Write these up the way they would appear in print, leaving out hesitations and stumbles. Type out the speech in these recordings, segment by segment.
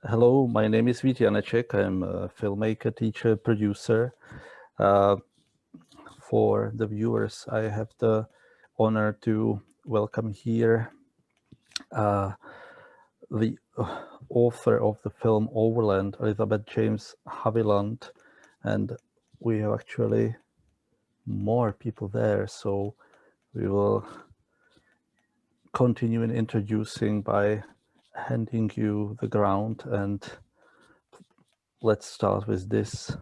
Hello, my name is Vít Janeček. I'm a filmmaker, teacher, producer. For the viewers, I have the honor to welcome here the author of the film Overland, Elisabeth Haviland, and we have actually more people there, so we will continue in introducing by handing you the ground, and let's start with this.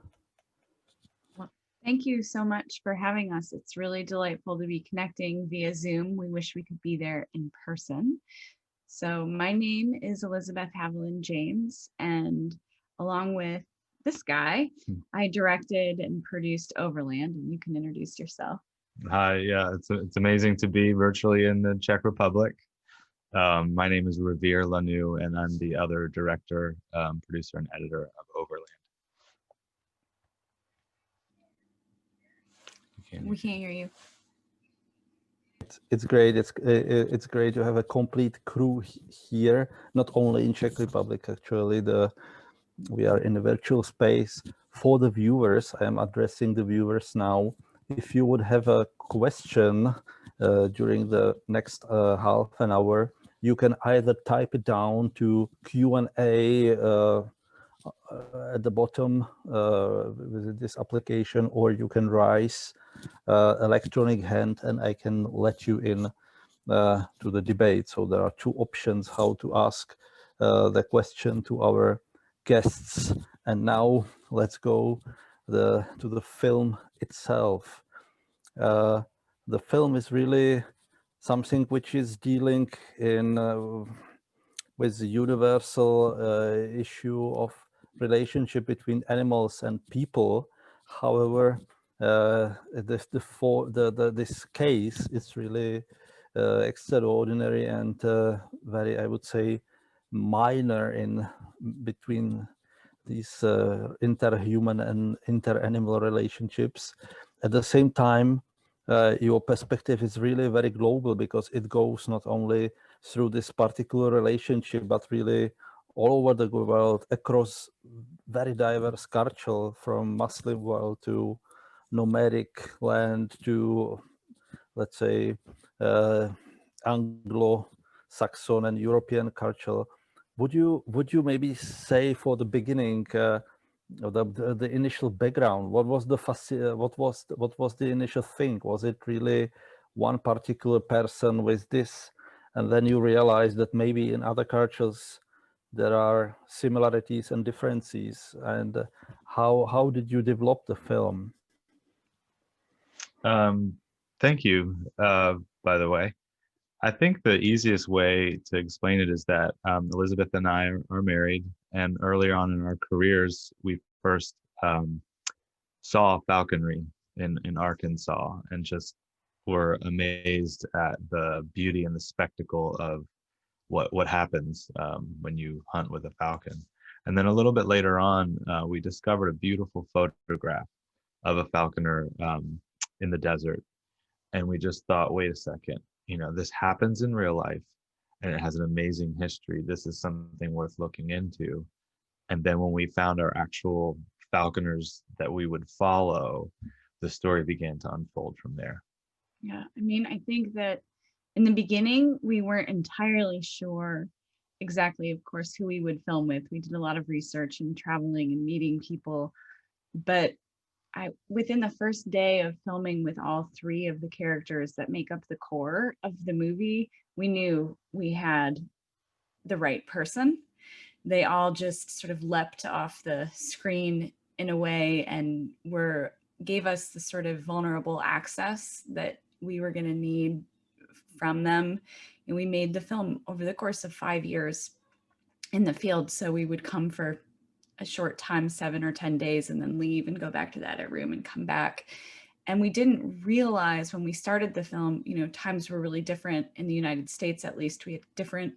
Well, thank you so much for having us. It's really delightful to be connecting via Zoom. We wish we could be there in person. So my name is Elisabeth Haviland James, and along with this guy, I directed and produced Overland, and you can introduce yourself. Hi, yeah, it's amazing to be virtually in the Czech Republic. My name is Revere La Noue, and I'm the other director, producer, and editor of Overland. We can't hear you. It's great. It's great to have a complete crew here, not only in Czech Republic. Actually, we are in a virtual space for the viewers. I am addressing the viewers now. If you would have a question during the next half an hour, you can either type it down to Q&A at the bottom with this application, or you can raise electronic hand and I can let you in to the debate. So there are two options how to ask the question to our guests. And now let's go to the film itself. The film is really something which is dealing with the universal issue of relationship between animals and people. However, this case is really extraordinary and very, I would say, minor in between these interhuman and inter-animal relationships. At the same time, your perspective is really very global because it goes not only through this particular relationship, but really all over the world, across very diverse culture, from Muslim world to nomadic land to, let's say, Anglo-Saxon and European culture. Would you maybe say for the beginning, the initial background? What was the initial thing? Was it really one particular person with this, and then you realize that maybe in other cultures there are similarities and differences? And how did you develop the film? Thank you, by the way. I think the easiest way to explain it is that Elisabeth and I are married, and earlier on in our careers, we first saw falconry in Arkansas and just were amazed at the beauty and the spectacle of what happens when you hunt with a falcon. And then a little bit later on, we discovered a beautiful photograph of a falconer in the desert. And we just thought, wait a second, this happens in real life and it has an amazing history. This is something worth looking into. And then when we found our actual falconers that we would follow, the story began to unfold from there. Yeah, I mean, I think that in the beginning, we weren't entirely sure exactly, of course, who we would film with. We did a lot of research and traveling and meeting people, but within the first day of filming with all three of the characters that make up the core of the movie, we knew we had the right person. They all just sort of leapt off the screen in a way and gave us the sort of vulnerable access that we were going to need from them. And we made the film over the course of 5 years in the field. So we would come for a short time, 7 or 10 days, and then leave and go back to the edit room and come back. And we didn't realize when we started the film, times were really different in the United States. At least we had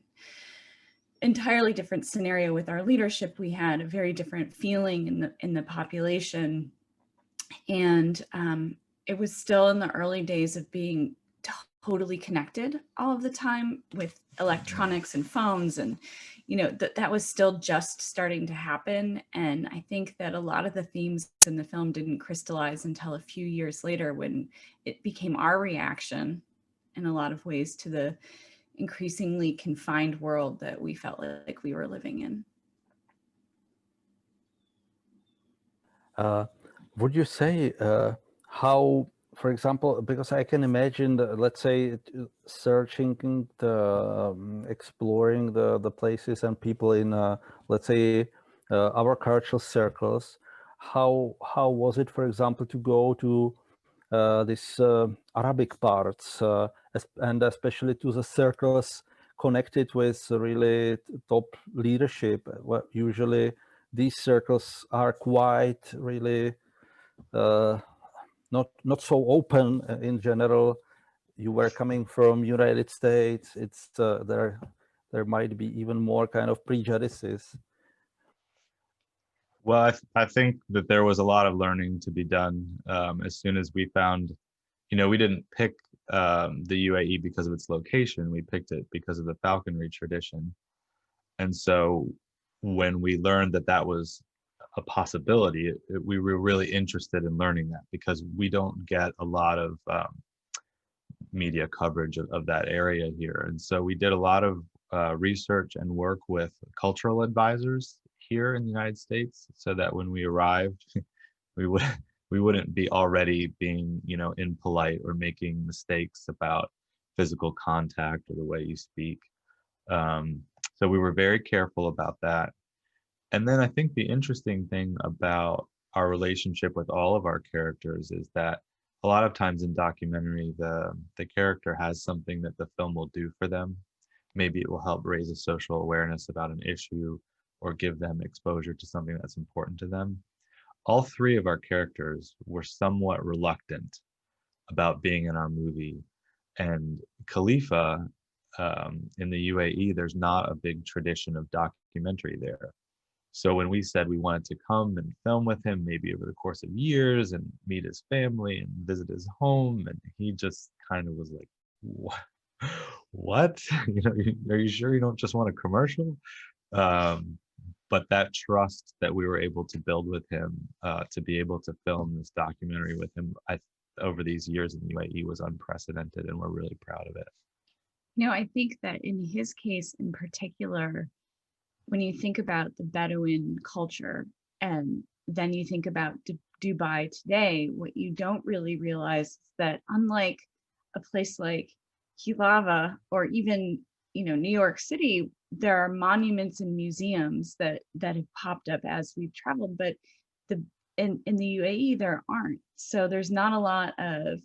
entirely different scenario with our leadership. We had a very different feeling in the population. And it was still in the early days of being totally connected all of the time with electronics and phones, and that was still just starting to happen. And I think that a lot of the themes in the film didn't crystallize until a few years later, when it became our reaction in a lot of ways to the increasingly confined world that we felt like we were living in. Would you say how, for example, because I can imagine, let's say, searching, exploring the places and people in, let's say, our cultural circles. How was it, for example, to go to this Arabic parts, and especially to the circles connected with really top leadership? Well, usually these circles are quite really not so open in general. You were coming from United States. It's there might be even more kind of prejudices. Well, I think that there was a lot of learning to be done as soon as we found, we didn't pick the UAE because of its location. We picked it because of the falconry tradition. And so when we learned that that was a possibility, we were really interested in learning that, because we don't get a lot of media coverage of that area here. And so we did a lot of research and work with cultural advisors here in the United States, so that when we arrived, we wouldn't be already being, impolite or making mistakes about physical contact or the way you speak. So we were very careful about that. And then I think the interesting thing about our relationship with all of our characters is that a lot of times in documentary, the character has something that the film will do for them. Maybe it will help raise a social awareness about an issue or give them exposure to something that's important to them. All three of our characters were somewhat reluctant about being in our movie. And Khalifa, in the UAE, there's not a big tradition of documentary there. So when we said we wanted to come and film with him, maybe over the course of years, and meet his family and visit his home, and he just kind of was like, what? Are you sure you don't just want a commercial? But that trust that we were able to build with him, to be able to film this documentary with him, over these years in the UAE, was unprecedented, and we're really proud of it. I think that in his case in particular, when you think about the Bedouin culture, and then you think about Dubai today, what you don't really realize is that unlike a place like 'Hlava or even, New York City, there are monuments and museums that have popped up as we've traveled, but in the UAE there aren't. So there's not a lot of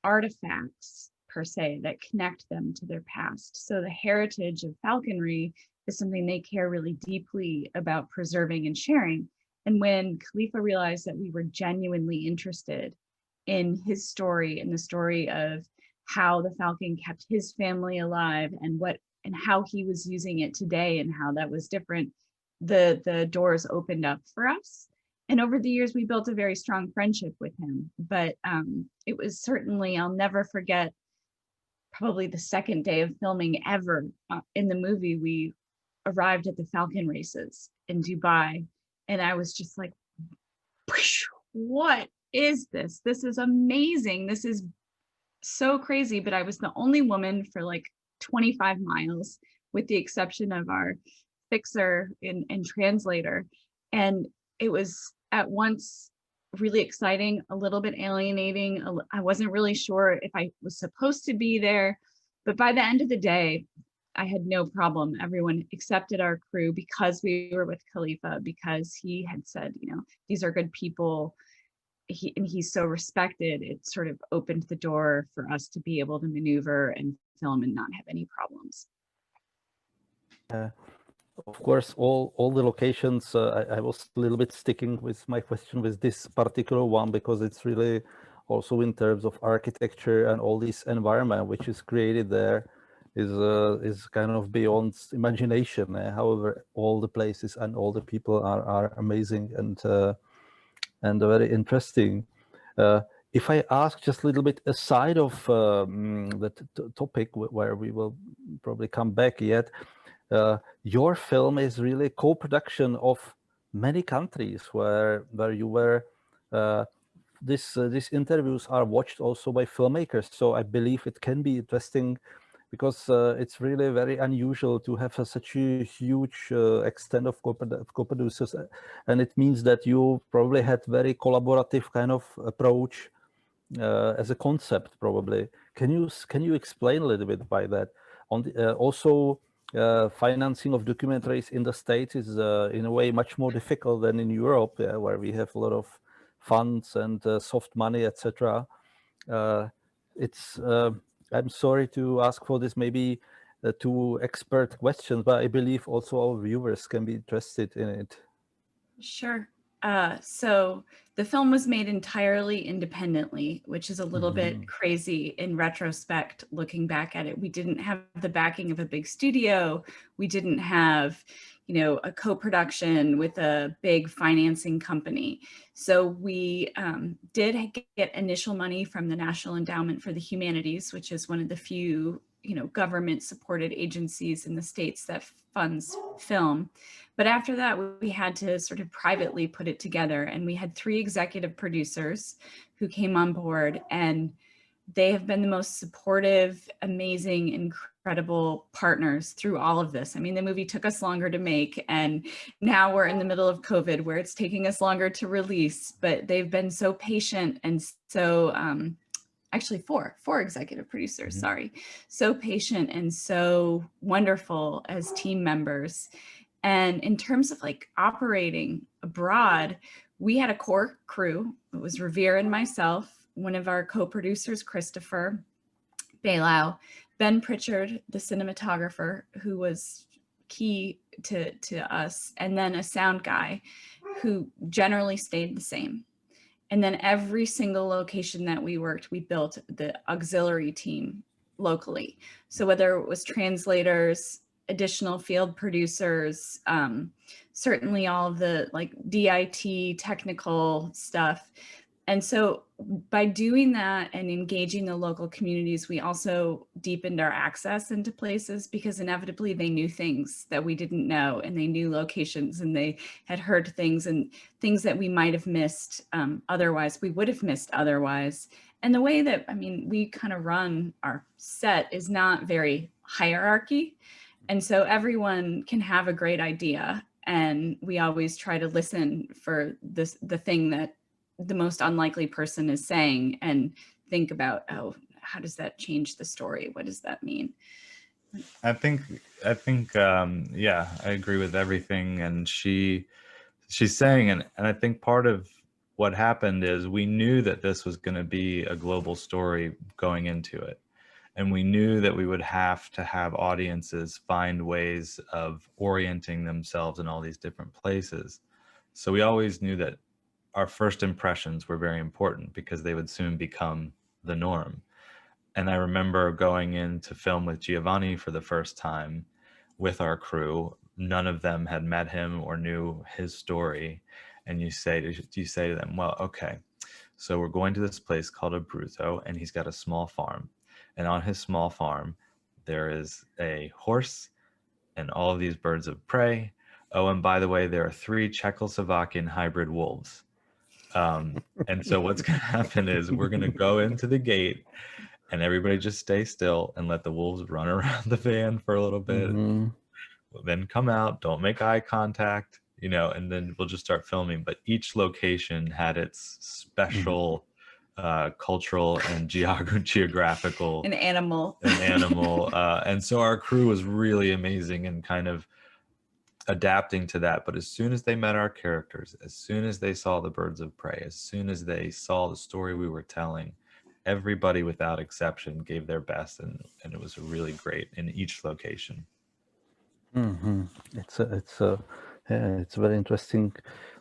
artifacts per se that connect them to their past. So the heritage of falconry is something they care really deeply about preserving and sharing. And when Khalifa realized that we were genuinely interested in his story and the story of how the falcon kept his family alive, and how he was using it today and how that was different, the doors opened up for us. And over the years, we built a very strong friendship with him. But it was certainly, I'll never forget, probably the second day of filming ever in the movie, we arrived at the falcon races in Dubai. And I was just like, what is this? This is amazing. This is so crazy. But I was the only woman for like 25 miles, with the exception of our fixer and translator. And it was at once really exciting, a little bit alienating. I wasn't really sure if I was supposed to be there, but by the end of the day, I had no problem. Everyone accepted our crew because we were with Khalifa, because he had said, these are good people. He's so respected. It sort of opened the door for us to be able to maneuver and film and not have any problems. Of course, all the locations, I was a little bit sticking with my question with this particular one, because it's really also in terms of architecture and all this environment which is created there is kind of beyond imagination. However, all the places and all the people are amazing and very interesting. If I ask just a little bit aside of the topic where we will probably come back yet, your film is really a co-production of many countries where you were. These interviews are watched also by filmmakers, so I believe it can be interesting because it's really very unusual to have such a huge extent of co-producers, and it means that you probably had very collaborative kind of approach as a concept. Probably can you explain a little bit by that? On the, also financing of documentaries in the States is in a way much more difficult than in Europe, where we have a lot of funds and soft money, etc. It's I'm sorry to ask for this maybe two expert questions, but I believe also our viewers can be interested in it. Sure. So the film was made entirely independently, which is a little bit crazy in retrospect, looking back at it. We didn't have the backing of a big studio. We didn't have, you know, a co-production with a big financing company. So we did get initial money from the National Endowment for the Humanities, which is one of the few, you know, government-supported agencies in the States that funds film. But after that, we had to sort of privately put it together, and we had 3 executive producers who came on board, and they have been the most supportive, amazing, incredible partners through all of this. I mean, the movie took us longer to make, and now we're in the middle of COVID where it's taking us longer to release, but they've been so patient and so, actually four executive producers, sorry, so patient and so wonderful as team members. And in terms of like operating abroad, we had a core crew. It was Revere and myself, one of our co-producers, Christopher Bailau, Ben Pritchard, the cinematographer, who was key to us, and then a sound guy who generally stayed the same. And then every single location that we worked, we built the auxiliary team locally. So whether it was translators, additional field producers, certainly all of the like DIT technical stuff. And so by doing that and engaging the local communities, we also deepened our access into places because inevitably they knew things that we didn't know, and they knew locations, and they had heard things and things that we might have missed otherwise, we would have missed otherwise. And the way that, I mean, we kind of run our set is not very hierarchy. And so everyone can have a great idea, and we always try to listen for the thing that the most unlikely person is saying and think about, oh, how does that change the story? What does that mean? I think yeah, I agree with everything. And she's saying, and I think part of what happened is we knew that this was going to be a global story going into it. And we knew that we would have to have audiences find ways of orienting themselves in all these different places. So we always knew that our first impressions were very important because they would soon become the norm. And I remember going in to film with Giovanni for the first time with our crew. None of them had met him or knew his story. And you say to them, well, okay, so we're going to this place called Abruzzo, and he's got a small farm. And on his small farm, there is a horse and all of these birds of prey. Oh, and by the way, there are 3 Czechoslovakian hybrid wolves. And so what's going to happen is we're going to go into the gate, and everybody just stay still and let the wolves run around the van for a little bit. Then come out, don't make eye contact, you know, and then we'll just start filming. But each location had its special cultural and geographical An animal. And so our crew was really amazing and kind of adapting to that. But as soon as they met our characters, as soon as they saw the birds of prey, as soon as they saw the story we were telling, everybody without exception gave their best, and it was really great in each location. It's very interesting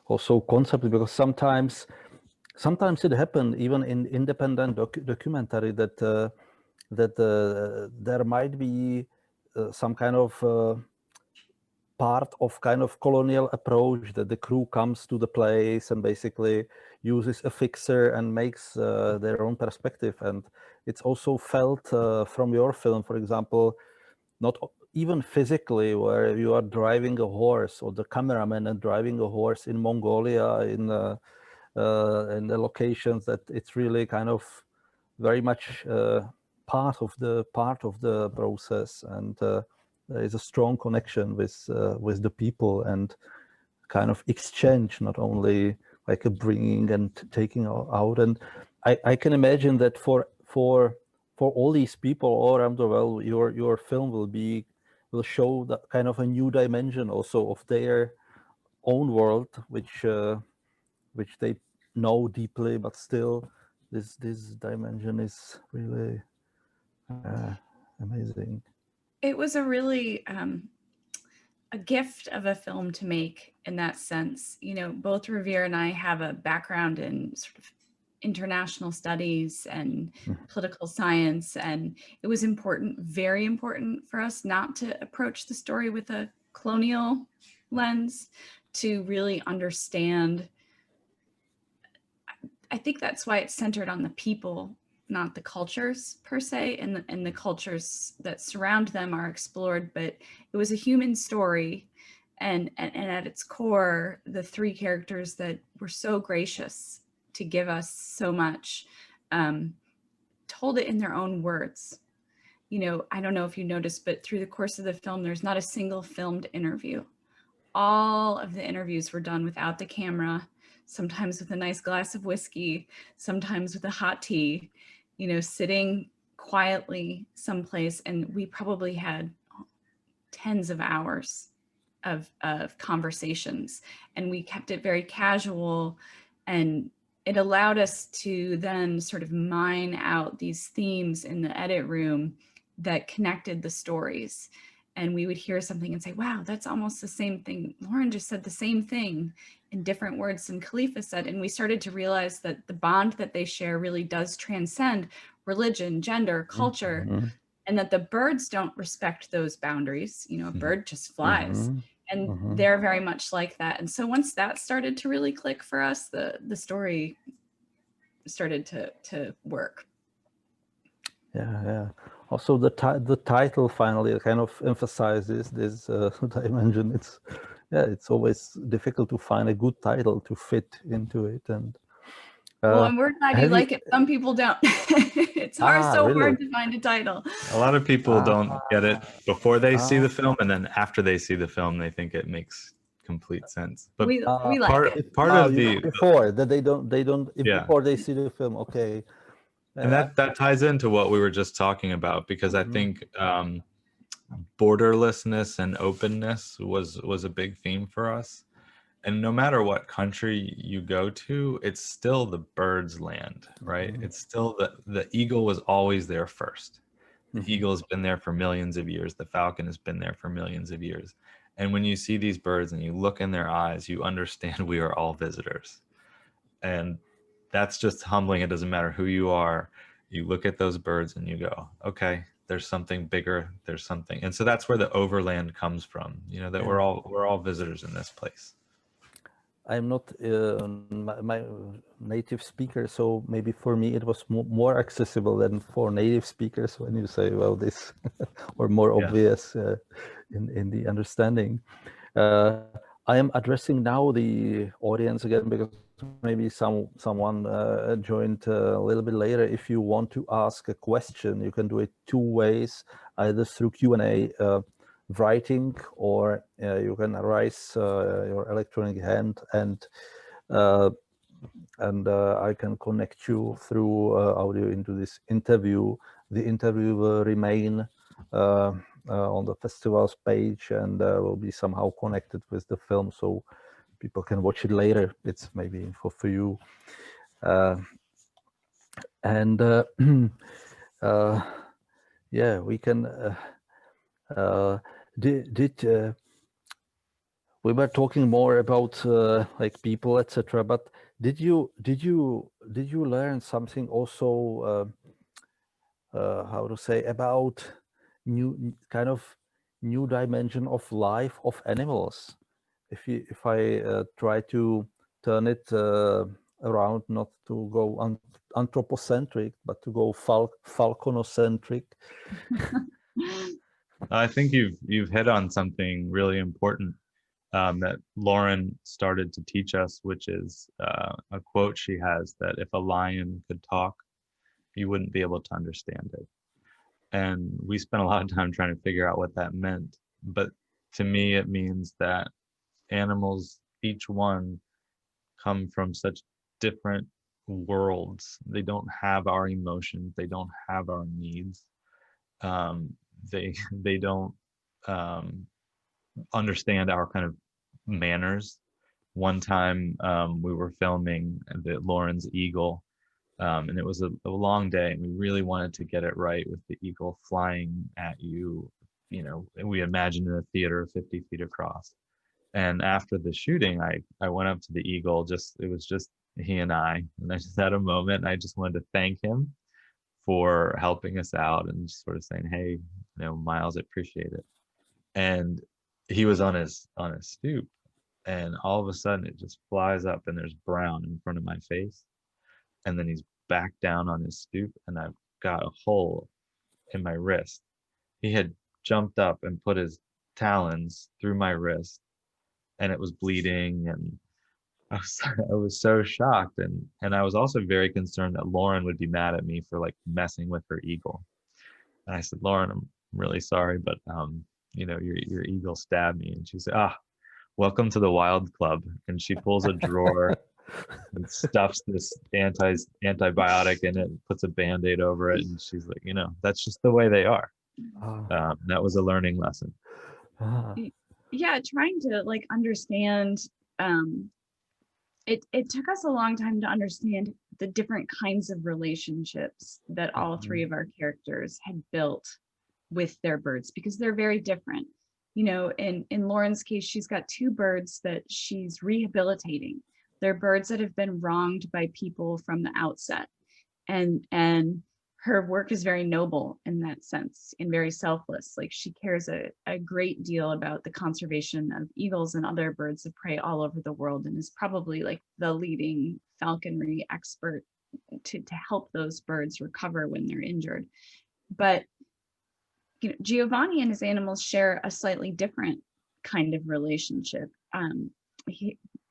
also concept, because sometimes it happened even in independent documentary that there might be some kind of part of kind of colonial approach, that the crew comes to the place and basically uses a fixer and makes their own perspective. And it's also felt from your film, for example, not even physically, where you are driving a horse, or the cameraman and driving a horse in Mongolia, in the locations, that it's really kind of very much part of the process, and there is a strong connection with the people, and kind of exchange, not only like a bringing and taking out. And I can imagine that for all these people all around the world, your film will show that kind of a new dimension also of their own world, which they know deeply, but still this dimension is really amazing. It was a really a gift of a film to make in that sense. You know, both Revere and I have a background in sort of international studies and political science, and it was important, very important for us not to approach the story with a colonial lens, to really understand. I think that's why it's centered on the people, not the cultures per se, and the cultures that surround them are explored, but it was a human story. And at its core, the three characters that were so gracious to give us so much told it in their own words. You know, I don't know if you noticed, but through the course of the film, there's not a single filmed interview. All of the interviews were done without the camera, sometimes with a nice glass of whiskey, sometimes with a hot tea, you know, sitting quietly someplace. And we probably had tens of hours of conversations, and we kept it very casual, and it allowed us to then sort of mine out these themes in the edit room that connected the stories. And we would hear something and say, wow, that's almost the same thing. Lauren just said the same thing in different words than Khalifa said. And we started to realize that the bond that they share really does transcend religion, gender, culture, and that the birds don't respect those boundaries. You know, a bird just flies. And they're very much like that. And so once that started to really click for us, the story started to work. Yeah. Also, the title finally kind of emphasizes this dimension. It's always difficult to find a good title to fit into it. And well, and we're glad you like it. Some people don't. It's really? hard to find a title. A lot of people don't get it before they see the film, and then after they see the film, they think it makes complete sense. But we like it. Part of the before that they don't before they see the film, okay. And that ties into what we were just talking about, because I think borderlessness and openness was a big theme for us. And no matter what country you go to, it's still the bird's land, right? It's still the eagle was always there first. The eagle has been there for millions of years. The falcon has been there for millions of years. And when you see these birds and you look in their eyes, you understand we are all visitors. And that's just humbling. It doesn't matter who you are. You look at those birds and you go, okay, there's something bigger. There's something. And so that's where the Overland comes from, you know, that we're all visitors in this place. I'm not my native speaker, so maybe for me it was more accessible than for native speakers when you say, well, this, or more obvious in the understanding. I am addressing now the audience again, because maybe someone joined a little bit later. If you want to ask a question, you can do it two ways, either through Q&A writing, or you can raise your electronic hand, and I can connect you through audio into this interview. The interview will remain on the festival's page, and will be somehow connected with the film, so people can watch it later. It's maybe info for you. Yeah, we can. We were talking more about like people, etc. But did you learn something also? How to say, about new dimension of life of animals? If I try to turn it around, not to go anthropocentric, but to go falconocentric. I think you've hit on something really important that Lauren started to teach us, which is a quote she has, that if a lion could talk, you wouldn't be able to understand it. And we spent a lot of time trying to figure out what that meant. But to me, it means that animals, each one, come from such different worlds. They don't have our emotions. They don't have our needs. They don't understand our kind of manners. One time we were filming Lauren's eagle, and it was a long day, and we really wanted to get it right with the eagle flying at you. You know, we imagined in a theater 50 feet across. And after the shooting, I went up to the eagle, it was just he and I just had a moment, and I just wanted to thank him for helping us out and just sort of saying, hey, you know, Miles, I appreciate it. And he was on his stoop, and all of a sudden it just flies up and there's brown in front of my face. And then he's back down on his stoop, and I've got a hole in my wrist. He had jumped up and put his talons through my wrist, and it was bleeding, and I was so shocked, and I was also very concerned that Lauren would be mad at me for like messing with her eagle. And I said, Lauren, I'm really sorry, but you know, your eagle stabbed me. And she said, welcome to the Wild Club. And she pulls a drawer and stuffs this antibiotic in it, and puts a Band-Aid over it, and she's like, you know, that's just the way they are. That was a learning lesson. Yeah, trying to like understand, it took us a long time to understand the different kinds of relationships that all three of our characters had built with their birds, because they're very different. You know, in Lauren's case, she's got two birds that she's rehabilitating. They're birds that have been wronged by people from the outset, and her work is very noble in that sense and very selfless. Like, she cares a great deal about the conservation of eagles and other birds of prey all over the world, and is probably like the leading falconry expert to help those birds recover when they're injured. But you know, Giovanni and his animals share a slightly different kind of relationship.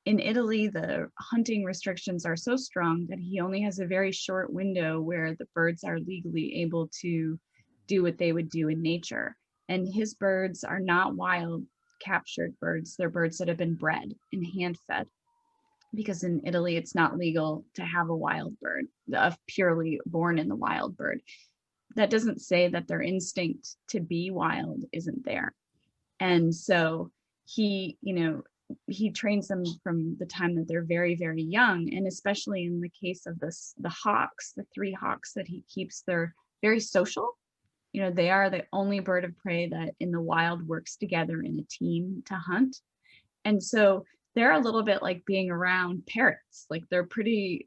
In Italy, the hunting restrictions are so strong that he only has a very short window where the birds are legally able to do what they would do in nature. And his birds are not wild captured birds. They're birds that have been bred and hand fed, because in Italy, it's not legal to have a wild bird, a purely born in the wild bird. That doesn't say that their instinct to be wild isn't there. And so he, you know, he trains them from the time that they're very, very young. And especially in the case of the hawks, the three hawks that he keeps, they're very social. You know, they are the only bird of prey that in the wild works together in a team to hunt. And so they're a little bit like being around parrots. Like, they're pretty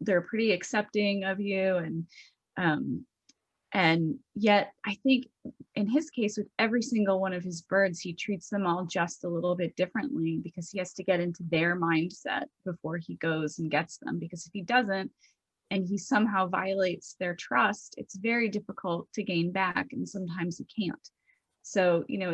accepting of you. And yet I think in his case, with every single one of his birds, he treats them all just a little bit differently, because he has to get into their mindset before he goes and gets them. Because if he doesn't, and he somehow violates their trust, it's very difficult to gain back, and sometimes he can't. So, you know,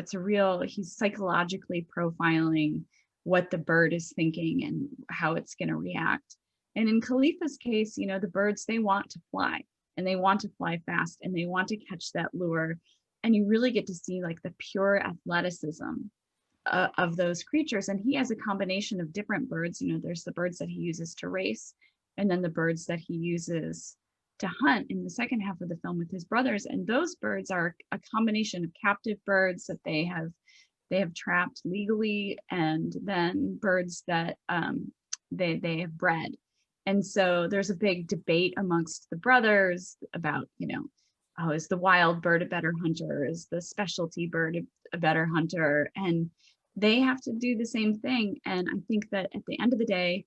he's psychologically profiling what the bird is thinking and how it's going to react. And in Khalifa's case, you know, the birds, they want to fly. And they want to fly fast, and they want to catch that lure. And you really get to see like the pure athleticism of those creatures. And he has a combination of different birds. You know, there's the birds that he uses to race, and then the birds that he uses to hunt in the second half of the film with his brothers. And those birds are a combination of captive birds that they have trapped legally, and then birds that they have bred. And so there's a big debate amongst the brothers about, you know, oh, is the wild bird a better hunter? Is the specialty bird a better hunter? And they have to do the same thing. And I think that at the end of the day,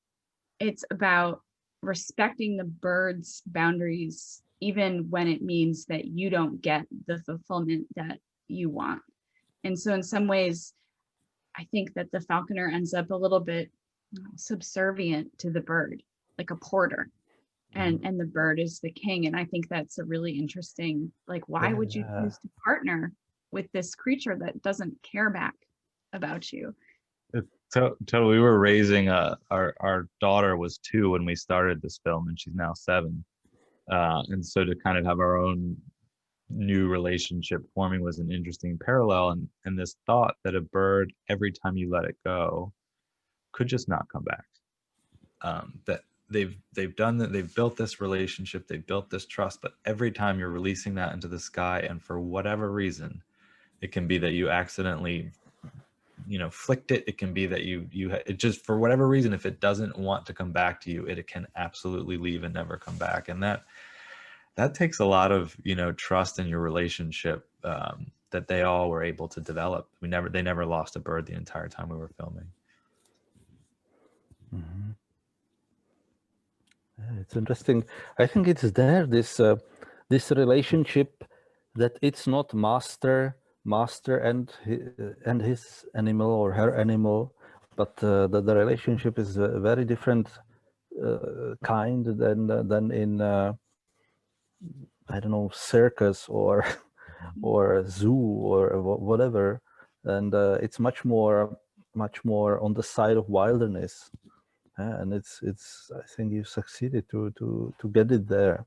it's about respecting the bird's boundaries, even when it means that you don't get the fulfillment that you want. And so in some ways, I think that the falconer ends up a little bit subservient to the bird. like a porter, and the bird is the king. And I think that's a really interesting, like, why would you choose to partner with this creature that doesn't care back about you? Totally. We were raising our daughter was 2 when we started this film, and she's now 7. And so to kind of have our own new relationship forming was an interesting parallel, and this thought that a bird, every time you let it go, could just not come back. That they've done that, they've built this relationship, they've built this trust, but every time you're releasing that into the sky, and for whatever reason, it can be that you accidentally, flicked it. It can be that it just, for whatever reason, if it doesn't want to come back to you, it can absolutely leave and never come back. And that takes a lot of, trust in your relationship, that they all were able to develop. They never lost a bird the entire time we were filming. Mm-hmm. Yeah, it's interesting. I think it's there, this relationship, that it's not master and his animal or her animal, but the relationship is a very different kind than in I don't know, circus or zoo or whatever, and it's much more on the side of wilderness. And it's I think you succeeded to get it there.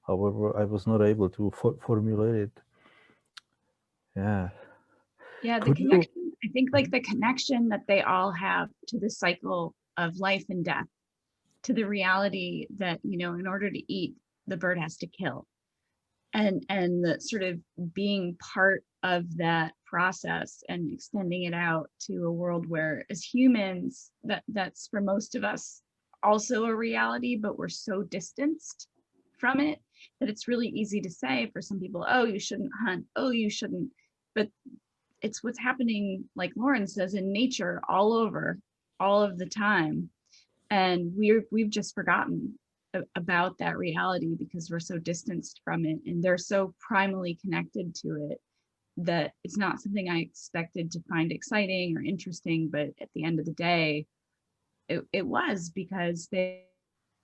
However, I was not able to formulate it. Yeah, the connection, I think, like the connection that they all have to the cycle of life and death, to the reality that, in order to eat, the bird has to kill, and the sort of being part of that process and extending it out to a world where, as humans, that's for most of us also a reality, but we're so distanced from it that it's really easy to say for some people, oh, you shouldn't hunt, oh, you shouldn't. But it's what's happening, like Lauren says, in nature all over, all of the time. And we've just forgotten about that reality because we're so distanced from it, and they're so primally connected to it that it's not something I expected to find exciting or interesting. But at the end of the day, it was, because they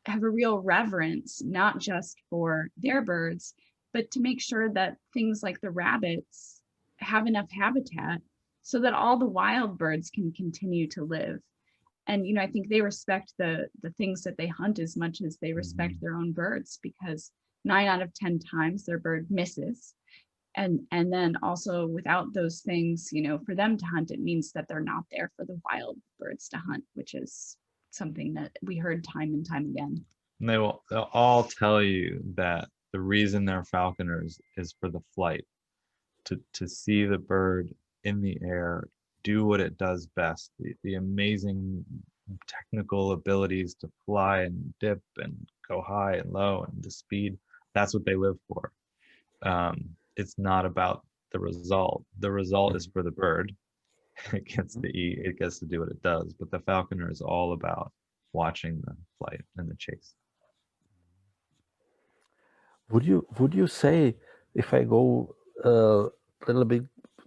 have a real reverence, not just for their birds, but to make sure that things like the rabbits have enough habitat so that all the wild birds can continue to live. And I think they respect the things that they hunt as much as they respect their own birds, because 9 out of 10 times their bird misses. And then also, without those things, for them to hunt, it means that they're not there for the wild birds to hunt, which is something that we heard time and time again. And they'll all tell you that the reason they're falconers is for the flight, to see the bird in the air do what it does best, the amazing technical abilities to fly and dip and go high and low, and the speed. That's what they live for. It's not about the result. The result is for the bird. It gets to eat, it gets to do what it does, but the falconer is all about watching the flight and the chase. Would you say, if I go a little bit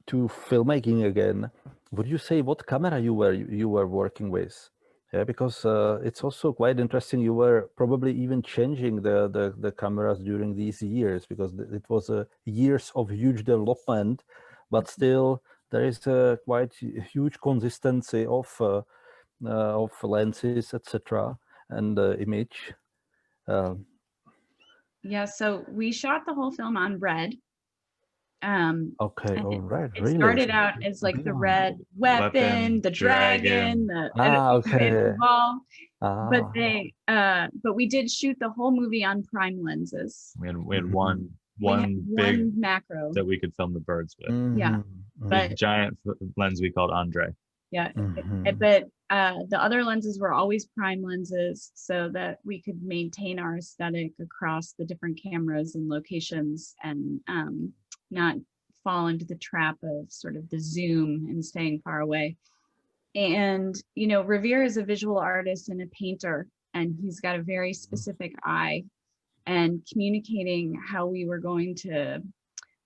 to filmmaking again, would you say what camera you were working with? Yeah, because it's also quite interesting. You were probably even changing the cameras during these years, because it was years of huge development, but still there is a quite huge consistency of lenses, etc., and image. Yeah, so we shot the whole film on red. Okay, all right, It really? started out as like the red weapon, the dragon, okay. ball. But we did shoot the whole movie on prime lenses. We had one big macro that we could film the birds with. Yeah, Big giant lens we called Andre. Yeah, but the other lenses were always prime lenses, so that we could maintain our aesthetic across the different cameras and locations, and not fall into the trap of sort of the zoom and staying far away. And Revere is a visual artist and a painter, and he's got a very specific eye, and communicating how we were going to,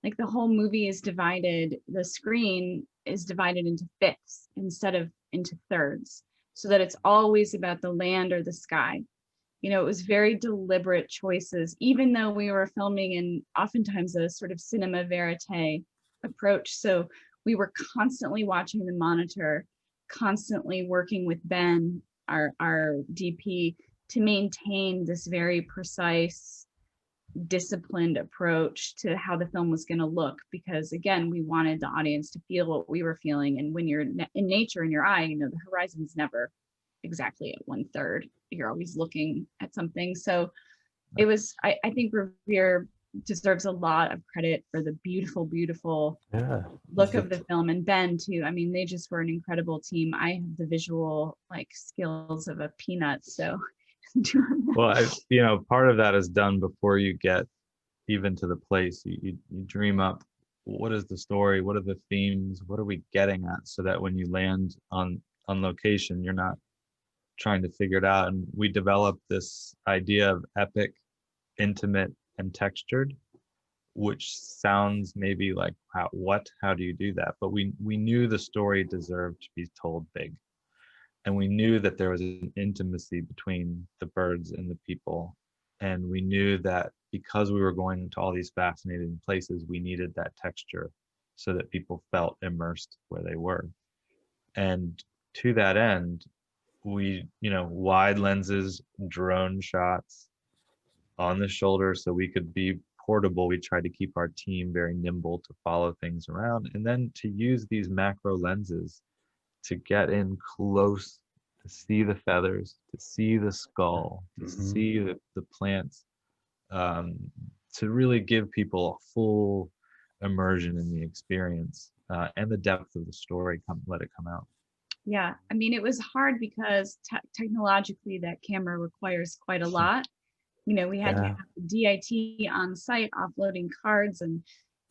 like, the whole movie is divided, the screen is divided into fifths instead of into thirds, so that it's always about the land or the sky. it was very deliberate choices, even though we were filming in oftentimes a sort of cinema verite approach. So we were constantly watching the monitor, constantly working with Ben, our DP, to maintain this very precise, disciplined approach to how the film was going to look, because again, we wanted the audience to feel what we were feeling. And when you're in nature, in your eye, the horizon's never exactly at 1/3. You're always looking at something. So it was, I think Revere deserves a lot of credit for the beautiful look of the film, and Ben too. I mean, they just were an incredible team. I have the visual skills of a peanut, so well, part of that is done before you get even to the place. You dream up, what is the story, what are the themes, what are we getting at, so that when you land on location, you're not trying to figure it out. And we developed this idea of epic, intimate, and textured, which sounds maybe like, how do you do that? But we knew the story deserved to be told big. And we knew that there was an intimacy between the birds and the people. And we knew that because we were going to all these fascinating places, we needed that texture so that people felt immersed where they were. And to that end, we, wide lenses, drone shots on the shoulder so we could be portable. We tried to keep our team very nimble to follow things around, and then to use these macro lenses to get in close, to see the feathers, to see the skull, to see the plants, to really give people a full immersion in the experience, and the depth of the story, let it come out. Yeah, I mean, it was hard because technologically that camera requires quite a lot. We had to have DIT on site offloading cards, and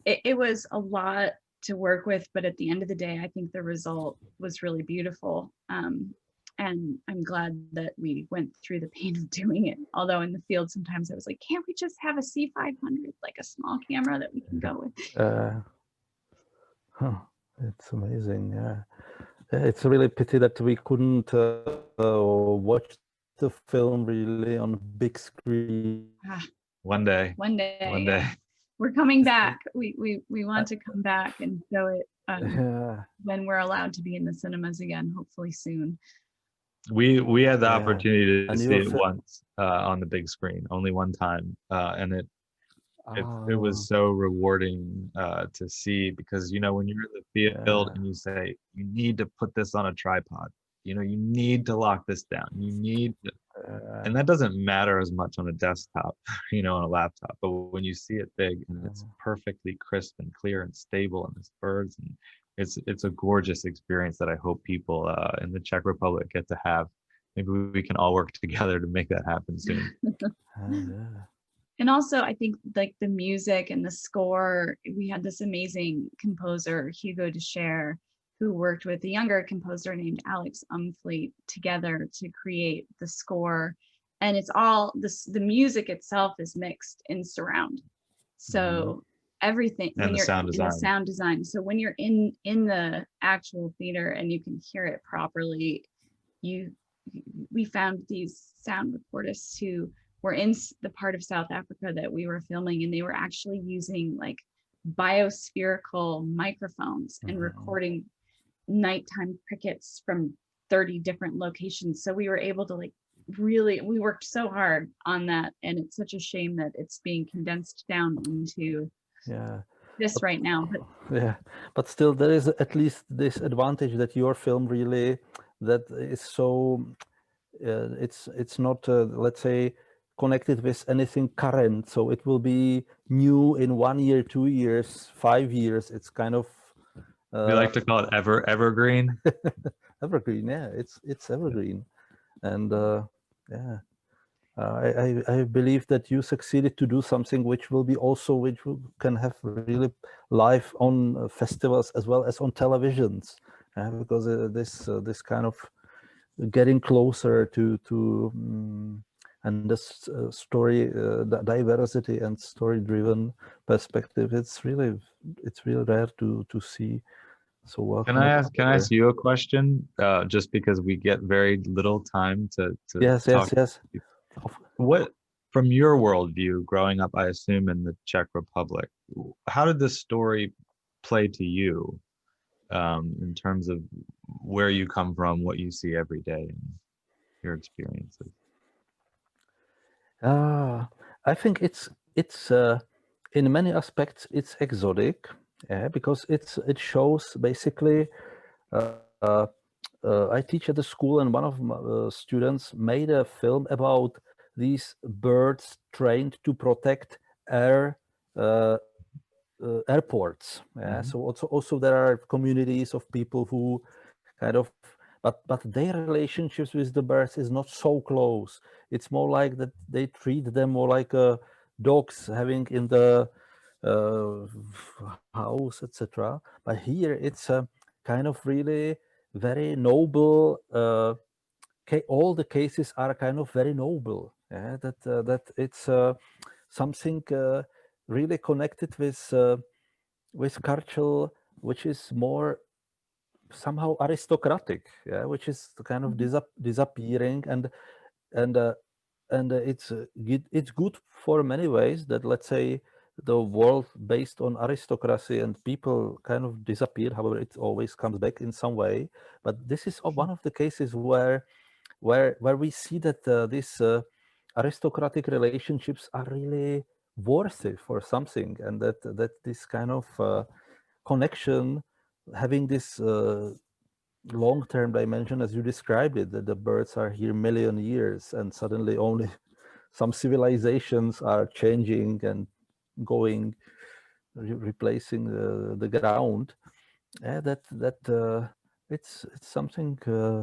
it was a lot to work with. But at the end of the day, I think the result was really beautiful. And I'm glad that we went through the pain of doing it. Although in the field, sometimes I was like, can't we just have a C500, like a small camera that we can go with? It's amazing. Yeah. It's a really pity that we couldn't watch the film really on big screen. One day. We're coming back. We want to come back and show it when we're allowed to be in the cinemas again, hopefully soon. We had the opportunity to see it once on the big screen, only one time, and it was so rewarding to see, because when you're in the field and you say you need to put this on a tripod, you need to lock this down, you need to, and that doesn't matter as much on a desktop, on a laptop, but when you see it big and it's perfectly crisp and clear and stable, and it's birds, and it's a gorgeous experience that I hope people in the Czech Republic get to have. Maybe we can all work together to make that happen soon. And also, I think like the music and the score, we had this amazing composer, Hugo de Scher, who worked with a younger composer named Alex Umfleet together to create the score. And it's all the music itself is mixed in surround. So everything, and when the you're sound in design. the sound design. So when you're in the actual theater and you can hear it properly, we found these sound recordists who were in the part of South Africa that we were filming, and they were actually using like biospherical microphones and recording nighttime crickets from 30 different locations. So we were able to we worked so hard on that, and it's such a shame that it's being condensed down into this right now. But still there is at least this advantage that your film really, that is so it's not let's say connected with anything current, so it will be new in 1 year, 2 years, 5 years. It's kind of we like to call it evergreen. Evergreen, it's evergreen. And I believe that you succeeded to do something which will be also, which can have really live on festivals as well as on televisions, because this kind of getting closer to and this story, the diversity and story-driven perspective, it's really rare to see. So welcome. Can I ask you a question? Just because we get very little time to yes, talk. Yes. What, from your worldview, growing up, I assume in the Czech Republic, how did this story play to you, in terms of where you come from, what you see every day, and your experiences? I think it's in many aspects it's exotic, because it shows basically. Uh, I teach at the school, and one of my students made a film about these birds trained to protect air airports. Yeah, Mhm. so also there are communities of people who kind of, but their relationships with the birds is not so close. It's more like that they treat them more like dogs having in the uh, house, etc. But here it's a kind of really very noble. All the cases are kind of very noble. Yeah, that it's something really connected with culture, which is more somehow aristocratic, yeah, which is kind of Mhm. disappearing, and uh, it's good for many ways that, let's say, the world based on aristocracy and people kind of disappear. However, it always comes back in some way. But this is one of the cases where we see that these aristocratic relationships are really worth it for something, and that this kind of connection, having this long-term dimension, as you described it, that the birds are here million years, and suddenly only some civilizations are changing and going, replacing the ground. It's something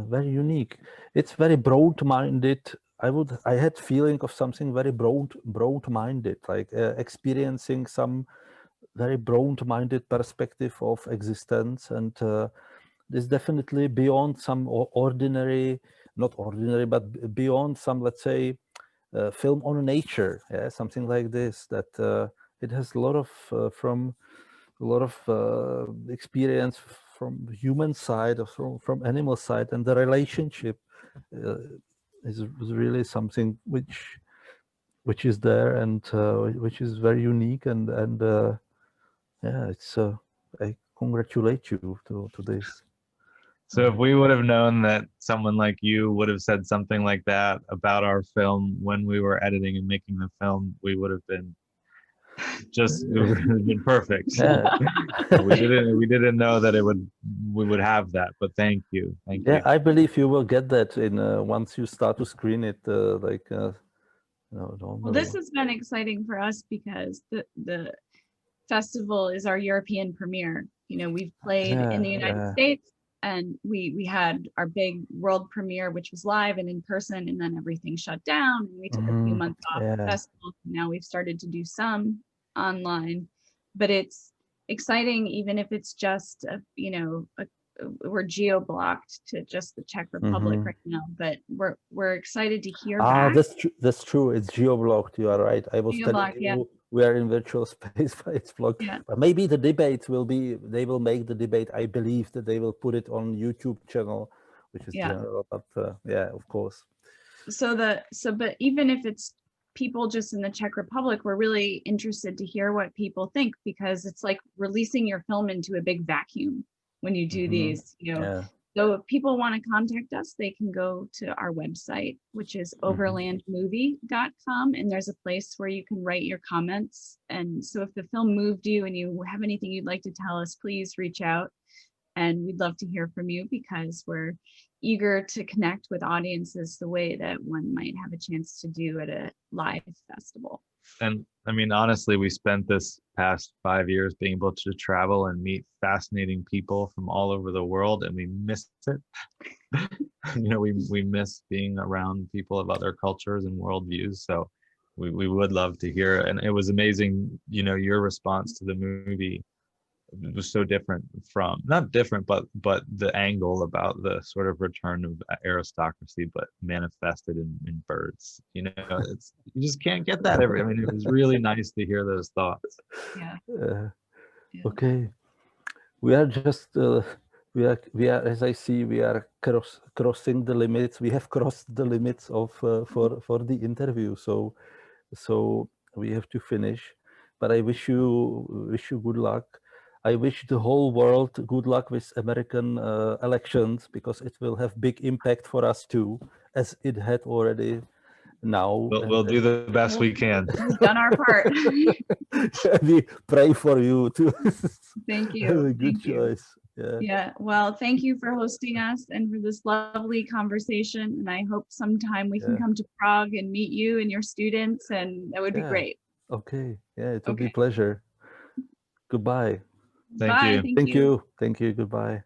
very unique. It's very broad-minded. I had feeling of something very broad-minded, like experiencing some very broad-minded perspective of existence, and this definitely beyond some ordinary, not ordinary, but beyond some, let's say, film on nature, yeah, something like this. That it has a lot of from a lot of experience from human side or from animal side, and the relationship uh, is really something which is there, and which is very unique, and yeah, it's I congratulate you to this. So if we would have known that someone like you would have said something like that about our film when we were editing and making the film, we would have been just, it would have been perfect. Yeah. We didn't know that we would have that, but thank you. Thank Yeah, you. I believe you will get that in once you start to screen it, like no, Well, this normally. has been exciting for us because the festival is our European premiere. You know, we've played in Yeah, the United yeah. States, and we had our big world premiere, which was live and in person, and then everything shut down, and we took a few Hmm. months off the Yeah. festival. Now we've started to do some online, but it's exciting, even if it's just we're geo blocked to just the Czech Republic Hmm. right now, but we're excited to hear Ah, back. that's true. It's geo-blocked. You are right. I was Geo telling blocked, yeah, you we are in virtual space, but it's blocked. yeah, But maybe the debate will be. They will make the debate. I believe that they will put it on YouTube channel, which is yeah. general. But yeah, of course. But even if it's people just in the Czech Republic, we're really interested to hear what people think, because it's like releasing your film into a big vacuum when you do Hmm. these, you know. Yeah. So if people want to contact us, they can go to our website, which is Hmm. overlandmovie.com, and there's a place where you can write your comments. And so if the film moved you and you have anything you'd like to tell us, please reach out, and we'd love to hear from you, because we're eager to connect with audiences the way that one might have a chance to do at a live festival. And I mean, honestly, we spent this past 5 years being able to travel and meet fascinating people from all over the world, and we miss it. We miss being around people of other cultures and worldviews. So we would love to hear. And it was amazing, your response to the movie was so different from, not different, but the angle about the sort of return of aristocracy, but manifested in birds. It's, you just can't get that every. I mean, it was really nice to hear those thoughts. Yeah, Uh, yeah. okay. We are just we are, as I see, we are crossing the limits. We have crossed the limits of for the interview. So we have to finish. But I wish you good luck. I wish the whole world good luck with American elections, because it will have big impact for us too, as it had already now. We'll do the best we can. We've done our part. We pray for you to Thank you. have a good Thank you. choice. Yeah. Yeah, well, thank you for hosting us and for this lovely conversation. And I hope sometime we can Yeah. come to Prague and meet you and your students, and that would be Yeah. great. Okay. Yeah, it will be Okay. pleasure. Goodbye. Thank Bye. you. Thank Thank you. you. Thank you. Goodbye.